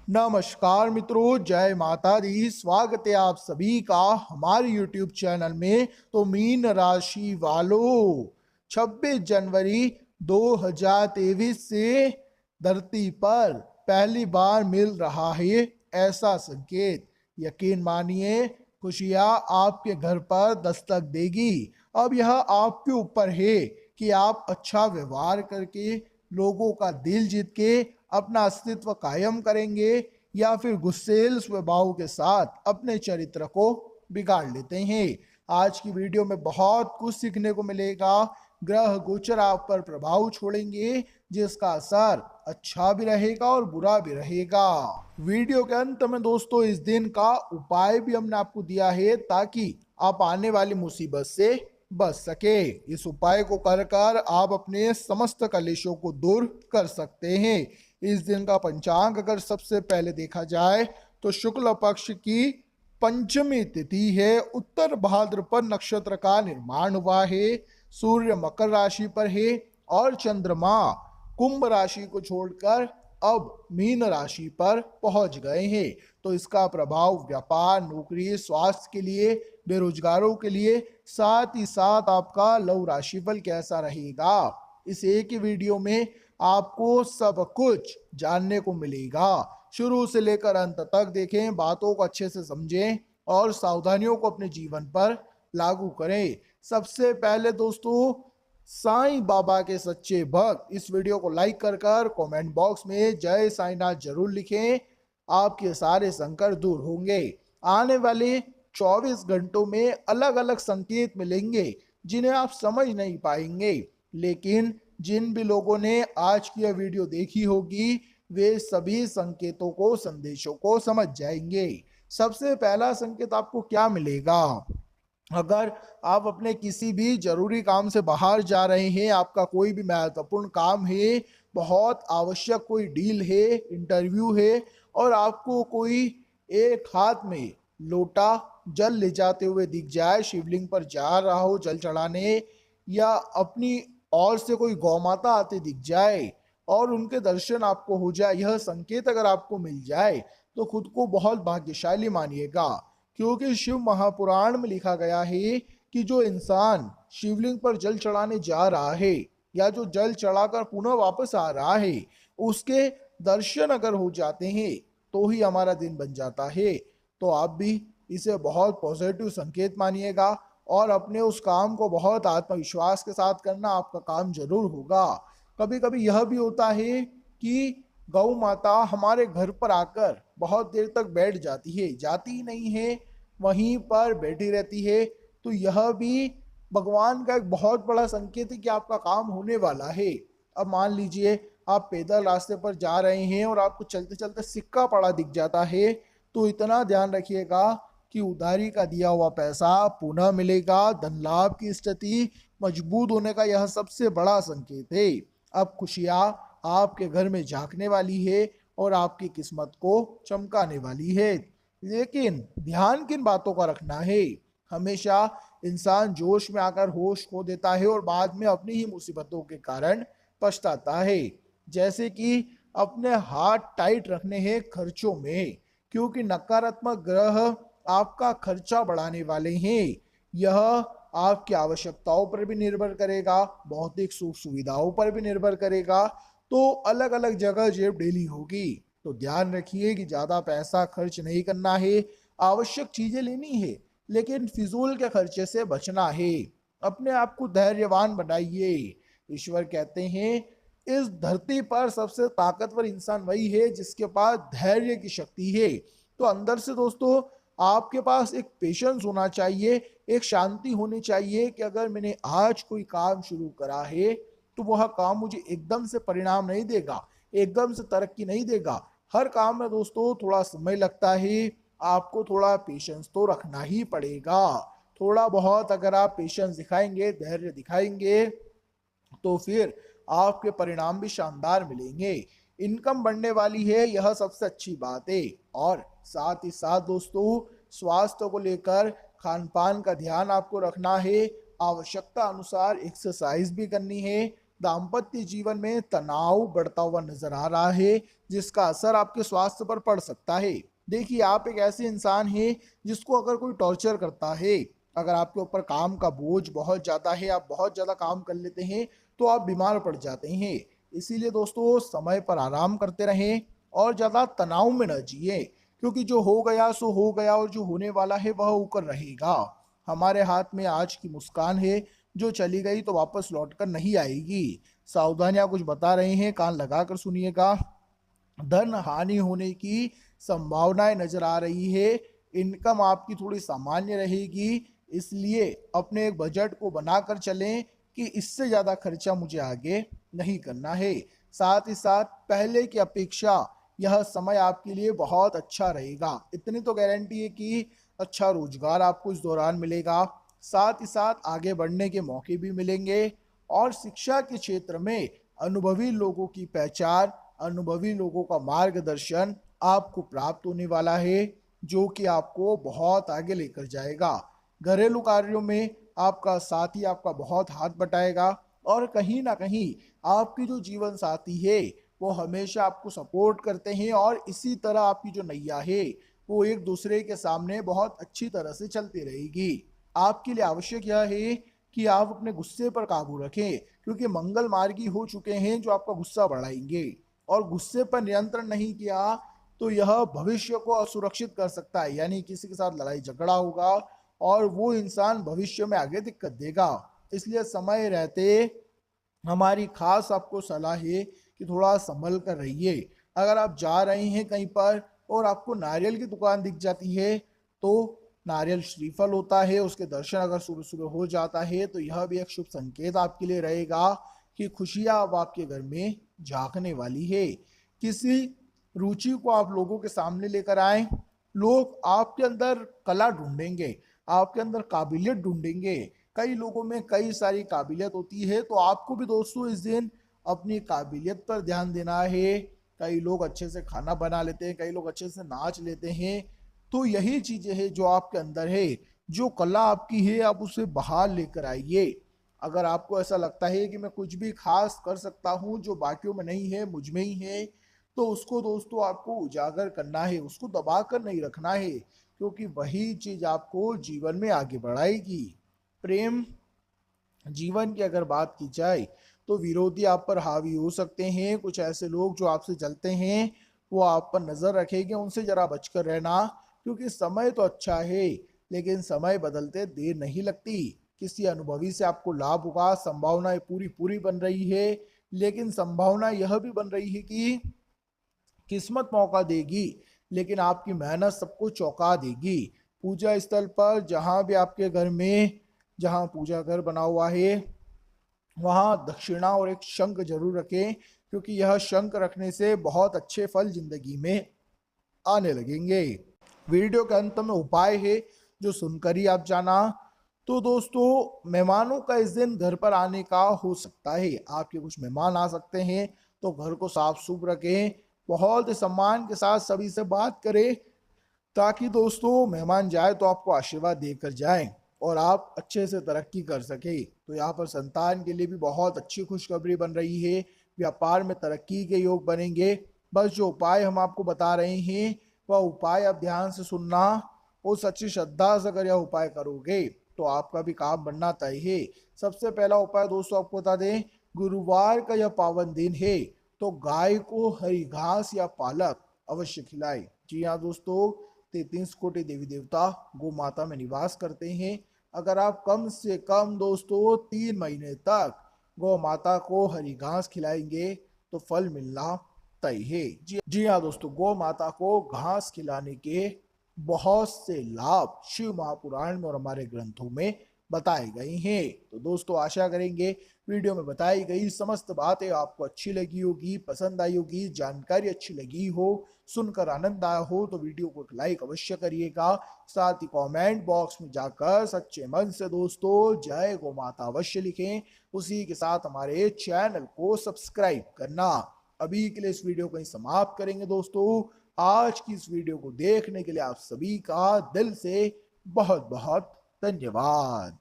नमस्कार मित्रों, जय माता दी। स्वागत है आप सभी का हमारे YouTube चैनल में। तो मीन राशि वालों, 26 जनवरी 2023 से धरती पर पहली बार मिल रहा है ऐसा संकेत। यकीन मानिए, खुशियां आपके घर पर दस्तक देगी। अब यह आपके ऊपर है कि आप अच्छा व्यवहार करके लोगों का दिल जीत के अपना अस्तित्व कायम करेंगे या फिर गुस्सेल स्वभाव के साथ अपने चरित्र को बिगाड़ लेते हैं। आज की वीडियो में बहुत कुछ सीखने को मिलेगा। ग्रह गोचर आप पर प्रभाव छोड़ेंगे, जिसका असर अच्छा भी रहेगा और बुरा भी रहेगा। वीडियो के अंत में दोस्तों इस दिन का उपाय भी हमने आपको दिया है, ताकि आप आने वाली मुसीबत से बच सके। इस उपाय को कर कर आप अपने समस्त कलेशों को दूर कर सकते हैं। इस दिन का पंचांग अगर सबसे पहले देखा जाए तो शुक्ल पक्ष की पंचमी तिथि है। उत्तर भाद्रपद नक्षत्र का निर्माण हुआ है। सूर्य मकर राशि पर है और चंद्रमा कुंभ राशि को छोड़कर अब मीन राशि पर पहुंच गए हैं। तो इसका प्रभाव व्यापार, नौकरी, स्वास्थ्य के लिए, बेरोजगारों के लिए, साथ ही साथ आपका लव राशिफल कैसा रहेगा, इस एक ही वीडियो में आपको सब कुछ जानने को मिलेगा। शुरू से लेकर अंत तक देखें, बातों को अच्छे से समझें और सावधानियों को अपने जीवन पर लागू करें। सबसे पहले दोस्तों, साईं बाबा के सच्चे भक्त इस वीडियो को लाइक कर कमेंट बॉक्स में जय साईनाथ जरूर लिखें। आपके सारे संकट दूर होंगे। आने वाले 24 घंटों में अलग अलग संकेत मिलेंगे जिन्हें आप समझ नहीं पाएंगे, लेकिन जिन भी लोगों ने आज की यह वीडियो देखी होगी वे सभी संकेतों को, संदेशों को समझ जाएंगे। सबसे पहला संकेत आपको क्या मिलेगा? अगर आप अपने किसी भी जरूरी काम से बाहर जा रहे हैं, आपका कोई भी महत्वपूर्ण काम है, बहुत आवश्यक कोई डील है, इंटरव्यू है, और आपको कोई एक हाथ में लोटा जल ले जाते हुए दिख जाए, शिवलिंग पर जा रहा हो जल चढ़ाने, या अपनी ओर से कोई गौ माता आते दिख जाए और उनके दर्शन आपको हो जाए, यह संकेत अगर आपको मिल जाए तो खुद को बहुत भाग्यशाली मानिएगा। क्योंकि शिव महापुराण में लिखा गया है कि जो इंसान शिवलिंग पर जल चढ़ाने जा रहा है या जो जल चढ़ाकर पुनः वापस आ रहा है, उसके दर्शन अगर हो जाते हैं तो ही हमारा दिन बन जाता है। तो आप भी इसे बहुत पॉजिटिव संकेत मानिएगा और अपने उस काम को बहुत आत्मविश्वास के साथ करना, आपका काम जरूर होगा। कभी कभी यह भी होता है कि गौ माता हमारे घर पर आकर बहुत देर तक बैठ जाती है, जाती ही नहीं है, वहीं पर बैठी रहती है। तो यह भी भगवान का एक बहुत बड़ा संकेत है कि आपका काम होने वाला है। अब मान लीजिए आप पैदल रास्ते पर जा रहे हैं और आपको चलते चलते सिक्का पड़ा दिख जाता है, तो इतना ध्यान रखिएगा कि उधारी का दिया हुआ पैसा पुनः मिलेगा। धन लाभ की स्थिति मजबूत होने का यह सबसे बड़ा संकेत है। अब खुशियां आपके घर में झांकने वाली है और आपकी किस्मत को चमकाने वाली है। लेकिन ध्यान किन बातों का रखना है? हमेशा इंसान जोश में आकर होश खो देता है और बाद में अपनी ही मुसीबतों के कारण पछताता है। जैसे कि अपने हाथ टाइट रखने हैं खर्चों में, क्योंकि नकारात्मक ग्रह आपका खर्चा बढ़ाने वाले हैं। यह आपकी आवश्यकताओं पर भी निर्भर करेगा, भौतिक सुख सुविधाओं पर भी निर्भर करेगा। तो अलग अलग जगह जेब ढीली होगी। तो ध्यान रखिए कि ज्यादा पैसा खर्च नहीं करना है, आवश्यक चीजें लेनी है, लेकिन फिजूल के खर्चे से बचना है। अपने आप को धैर्यवान बनाइए। ईश्वर कहते हैं इस धरती पर सबसे ताकतवर इंसान वही है जिसके पास धैर्य की शक्ति है। तो अंदर से दोस्तों आपके पास एक पेशेंस होना चाहिए, एक शांति होनी चाहिए कि अगर मैंने आज कोई काम शुरू करा है तो वह काम मुझे एकदम से परिणाम नहीं देगा, एकदम से तरक्की नहीं देगा। हर काम में दोस्तों थोड़ा समय लगता है, आपको थोड़ा पेशेंस तो रखना ही पड़ेगा। थोड़ा बहुत अगर आप पेशेंस दिखाएंगे, धैर्य दिखाएंगे, तो फिर आपके परिणाम भी शानदार मिलेंगे। इनकम बढ़ने वाली है, यह सबसे अच्छी बात है। और साथ ही साथ दोस्तों स्वास्थ्य को लेकर खान पान का ध्यान आपको रखना है, आवश्यकता अनुसार एक्सरसाइज भी करनी है, दाम्पत्य जीवन में तनाव बढ़ता हुआ नजर आ रहा है, जिसका असर आपके स्वास्थ्य पर पड़ सकता है। देखिए, आप एक ऐसे इंसान हैं जिसको अगर कोई टॉर्चर करता है, अगर आपके ऊपर काम का बोझ बहुत ज्यादा है, आप बहुत ज्यादा काम कर लेते हैं, तो आप बीमार पड़ जाते हैं। इसीलिए दोस्तों, समय पर आराम करते रहें और ज्यादा तनाव में न जिए, क्योंकि जो हो गया सो हो गया और जो होने वाला है वह होकर रहेगा। हमारे हाथ में आज की मुस्कान है, जो चली गई तो वापस लौट कर नहीं आएगी। सावधानियां कुछ बता रहे हैं, कान लगाकर सुनिएगा। धन हानि होने की संभावनाएं नजर आ रही है। इनकम आपकी थोड़ी सामान्य रहेगी, इसलिए अपने एक बजट को बनाकर चलें कि इससे ज्यादा खर्चा मुझे आगे नहीं करना है। साथ ही साथ पहले की अपेक्षा यह समय आपके लिए बहुत अच्छा रहेगा। इतनी तो गारंटी है कि अच्छा रोजगार आपको इस दौरान मिलेगा, साथ ही साथ आगे बढ़ने के मौके भी मिलेंगे और शिक्षा के क्षेत्र में अनुभवी लोगों की पहचान, अनुभवी लोगों का मार्गदर्शन आपको प्राप्त होने वाला है, जो कि आपको बहुत आगे लेकर जाएगा। घरेलू कार्यों में आपका साथी आपका बहुत हाथ बटाएगा और कहीं ना कहीं आपकी जो जीवन साथी है वो हमेशा आपको सपोर्ट करते हैं और इसी तरह आपकी जो नैया है वो एक दूसरे के सामने बहुत अच्छी तरह से चलती रहेगी। आपके लिए आवश्यक यह है कि आप अपने गुस्से पर काबू रखें, क्योंकि मंगल मार्गी हो चुके हैं जो आपका गुस्सा बढ़ाएंगे, और गुस्से पर नियंत्रण नहीं किया तो यह भविष्य को असुरक्षित कर सकता है, यानी किसी के साथ लड़ाई झगड़ा होगा और वो इंसान भविष्य में आगे दिक्कत देगा। इसलिए समय रहते हमारी खास आपको सलाह है कि थोड़ा संभल कर रहिए। अगर आप जा रहे हैं कहीं पर और आपको नारियल की दुकान दिख जाती है, तो नारियल श्रीफल होता है, उसके दर्शन अगर सुबह सुबह हो जाता है तो यह भी एक शुभ संकेत आपके लिए रहेगा कि खुशियां अब आपके घर में झांकने वाली है। किसी रुचि को आप लोगों के सामने लेकर आए, लोग आपके अंदर कला ढूंढेंगे, आपके अंदर काबिलियत ढूंढेंगे। कई लोगों में कई सारी काबिलियत होती है, तो आपको भी दोस्तों इस दिन अपनी काबिलियत पर ध्यान देना है। कई लोग अच्छे से खाना बना लेते हैं, कई लोग अच्छे से नाच लेते हैं, तो यही चीजें हैं जो आपके अंदर है, जो कला आपकी है आप उसे बाहर लेकर आइए। अगर आपको ऐसा लगता है कि मैं कुछ भी खास कर सकता हूँ जो बाकियों में नहीं है मुझ में ही है, तो उसको दोस्तों आपको उजागर करना है, उसको दबा कर नहीं रखना है, क्योंकि वही चीज आपको जीवन में आगे बढ़ाएगी। प्रेम जीवन की अगर बात की जाए तो विरोधी आप पर हावी हो सकते हैं। कुछ ऐसे लोग जो आपसे जलते हैं वो आप पर नजर रखेंगे, उनसे जरा बचकर रहना, क्योंकि समय तो अच्छा है लेकिन समय बदलते देर नहीं लगती। किसी अनुभवी से आपको लाभ होगा, संभावनाएं पूरी पूरी बन रही है, लेकिन संभावना यह भी बन रही है कि किस्मत मौका देगी, लेकिन आपकी मेहनत सबको चौंका देगी। पूजा स्थल पर जहां भी आपके घर में जहां पूजा घर बना हुआ है वहां दक्षिणा और एक शंख जरूर रखें, क्योंकि यह शंख रखने से बहुत अच्छे फल जिंदगी में आने लगेंगे। वीडियो के अंत में उपाय है जो सुनकर ही आप जाना। तो दोस्तों, मेहमानों का इस दिन घर पर आने का हो सकता है, आपके कुछ मेहमान आ सकते हैं, तो घर को साफ सुथरा रखें, बहुत सम्मान के साथ सभी से बात करें, ताकि दोस्तों मेहमान जाए तो आपको आशीर्वाद देकर जाएं और आप अच्छे से तरक्की कर सके। तो यहाँ पर संतान के लिए भी बहुत अच्छी खुशखबरी बन रही है, व्यापार में तरक्की के योग बनेंगे। बस जो उपाय हम आपको बता रहे हैं वह उपाय आप ध्यान से सुनना और सच्ची श्रद्धा से अगर यह उपाय करोगे तो आपका भी काम बनना तय है। सबसे पहला उपाय दोस्तों आपको बता दें, गुरुवार का यह पावन दिन है तो गाय को हरी घास या पालक अवश्य खिलाए। जी हाँ दोस्तों, 33 कोटि देवी देवता गौ माता में निवास करते हैं। अगर आप कम से कम दोस्तों 3 महीने तक गौ माता को हरी घास खिलाएंगे तो फल मिलना तय है। जी हाँ दोस्तों, गौ माता को घास खिलाने के बहुत से लाभ शिव महापुराण में और हमारे ग्रंथों में बताए गए हैं। तो दोस्तों, आशा करेंगे वीडियो में बताई गई समस्त बातें आपको अच्छी लगी होगी, पसंद आई होगी, जानकारी अच्छी लगी हो, सुनकर आनंद आया हो तो वीडियो को एक लाइक अवश्य करिएगा। साथ ही कमेंट बॉक्स में जाकर सच्चे मन से दोस्तों जय गौ माता अवश्य लिखें। उसी के साथ हमारे चैनल को सब्सक्राइब करना। अभी के लिए इस वीडियो को ही समाप्त करेंगे दोस्तों। आज की इस वीडियो को देखने के लिए आप सभी का दिल से बहुत बहुत धन्यवाद।